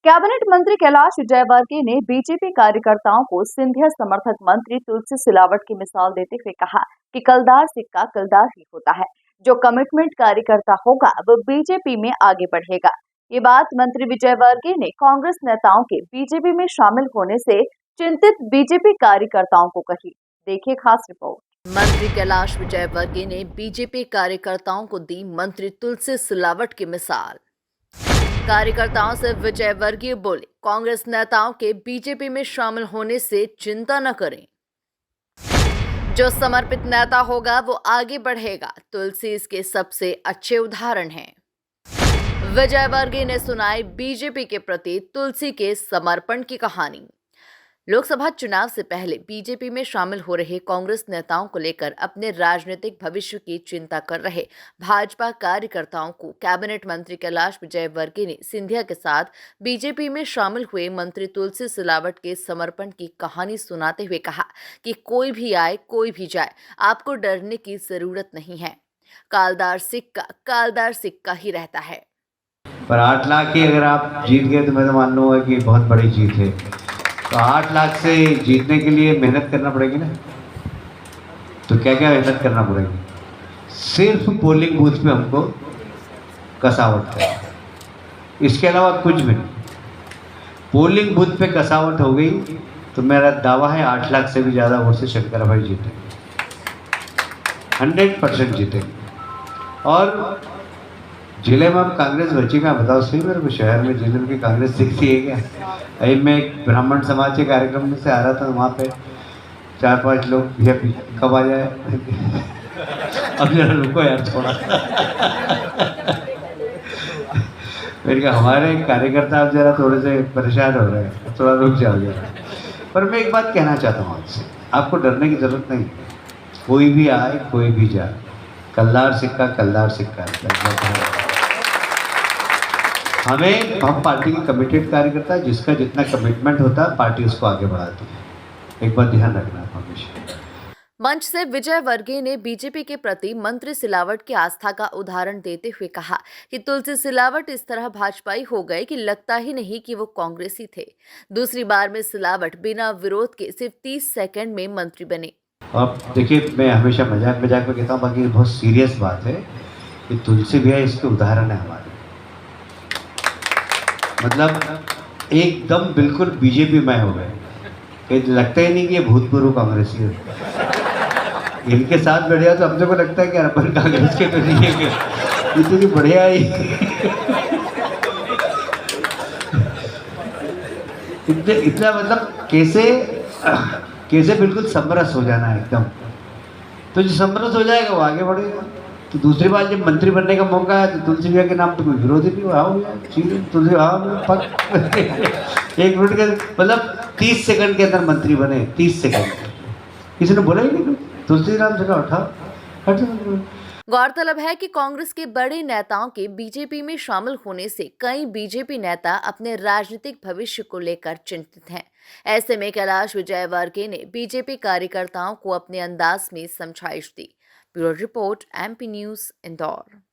Cabinet मंत्री कैलाश विजयवर्गीय ने BJP कार्यकर्ताओं को सिंधिया समर्थक मंत्री तुलसी सिलावट की मिसाल देते हुए कहा कि कलदार सिक्का कलदार ही होता है। जो कमिटमेंट कार्यकर्ता होगा वो बीजेपी में आगे बढ़ेगा। ये बात मंत्री विजयवर्गीय ने कांग्रेस नेताओं के बीजेपी में शामिल होने से चिंतित बीजेपी कार्यकर्ताओं को कही। देखिए खास रिपोर्ट। मंत्री कैलाश विजयवर्गीय ने बीजेपी कार्यकर्ताओं को दी मंत्री तुलसी सिलावट की मिसाल। कार्यकर्ताओं से विजयवर्गीय बोले, कांग्रेस नेताओं के बीजेपी में शामिल होने से चिंता न करें। जो समर्पित नेता होगा वो आगे बढ़ेगा। तुलसी इसके सबसे अच्छे उदाहरण हैं। विजयवर्गीय ने सुनाई बीजेपी के प्रति तुलसी के समर्पण की कहानी। लोकसभा चुनाव से पहले बीजेपी में शामिल हो रहे कांग्रेस नेताओं को लेकर अपने राजनीतिक भविष्य की चिंता कर रहे भाजपा कार्यकर्ताओं को कैबिनेट मंत्री कैलाश विजयवर्गीय ने सिंधिया के साथ बीजेपी में शामिल हुए मंत्री तुलसी सिलावट के समर्पण की कहानी सुनाते हुए कहा कि कोई भी आए कोई भी जाए, आपको डरने की जरूरत नहीं है। कालदार सिक्का ही रहता है। पर 8 लाख की अगर आप जीत गए तो मैं तो मान लूँगा कि बहुत बड़ी जीत है। तो 8 लाख से जीतने के लिए मेहनत करना पड़ेगी ना। तो क्या क्या मेहनत करना पड़ेगी? सिर्फ पोलिंग बूथ पे हमको कसावट है, इसके अलावा कुछ भी नहीं। पोलिंग बूथ पे कसावट हो गई तो मेरा दावा है 8 लाख से भी ज़्यादा वोट से शंकर भाई जीतेंगे, 100% जीतेंगे। और जिले में अब कांग्रेस बची का बताओ सही मेरे को, शहर में जिले में कांग्रेस दिखती है क्या? अभी मैं एक ब्राह्मण समाज के कार्यक्रम में से आ रहा था, वहाँ पे 4-5 लोग भैया कब आ जाए अब जरा रुको यार थोड़ा मैंने कहा हमारे कार्यकर्ता अब जरा थोड़े से परेशान हो रहे हैं, थोड़ा रुक जाओ जरा। पर मैं एक बात कहना चाहता हूँ आपसे, आपको डरने की जरूरत नहीं। कोई भी आए कोई भी जाए, कलदार सिक्का हम पार्टी के कमिटेड कार्यकर्ता, जिसका जितना कमिटमेंट होता है पार्टी उसको आगे बढ़ाती है। एक बात ध्यान रखना हमेशा। मंच से विजयवर्गीय ने बीजेपी के प्रति मंत्री सिलावट की आस्था का उदाहरण देते हुए कहा कि तुलसी सिलावट इस तरह भाजपाई हो गए कि लगता ही नहीं कि वो कांग्रेसी थे। दूसरी बार में सिलावट बिना विरोध के सिर्फ 30 सेकंड में मंत्री बने। अब देखिए, मैं हमेशा मजाक में कहता हूँ, बाकी बहुत सीरियस बात है कि तुलसी भैया इसके उदाहरण है हमारे। मतलब एकदम बिल्कुल बीजेपी में हो गए, लगता ही नहीं कि ये भूतपूर्व कांग्रेसी है। इनके साथ बढ़िया तो अपने को लगता है कि अपन कांग्रेस के तो नहीं है, इतनी बढ़िया ही इतना मतलब कैसे बिल्कुल समरस हो जाना है एकदम। तो जो समरस हो जाएगा वो आगे बढ़ेगा। तो दूसरी बार जब मंत्री बनने का मौका है तो तुलसी भैया के नाम पे कोई विरोध ही नहीं हुआ। तुलसी एक मिनट के मतलब 30 सेकंड के अंदर मंत्री बने, 30 सेकंड। किसी ने बोला ही नहीं, तुलसी राम जगह उठा। गौरतलब है कि कांग्रेस के बड़े नेताओं के बीजेपी में शामिल होने से कई बीजेपी नेता अपने राजनीतिक भविष्य को लेकर चिंतित हैं। ऐसे में कैलाश विजयवर्गीय ने बीजेपी कार्यकर्ताओं को अपने अंदाज में समझाइश दी। Bureau report, MP news, Indore.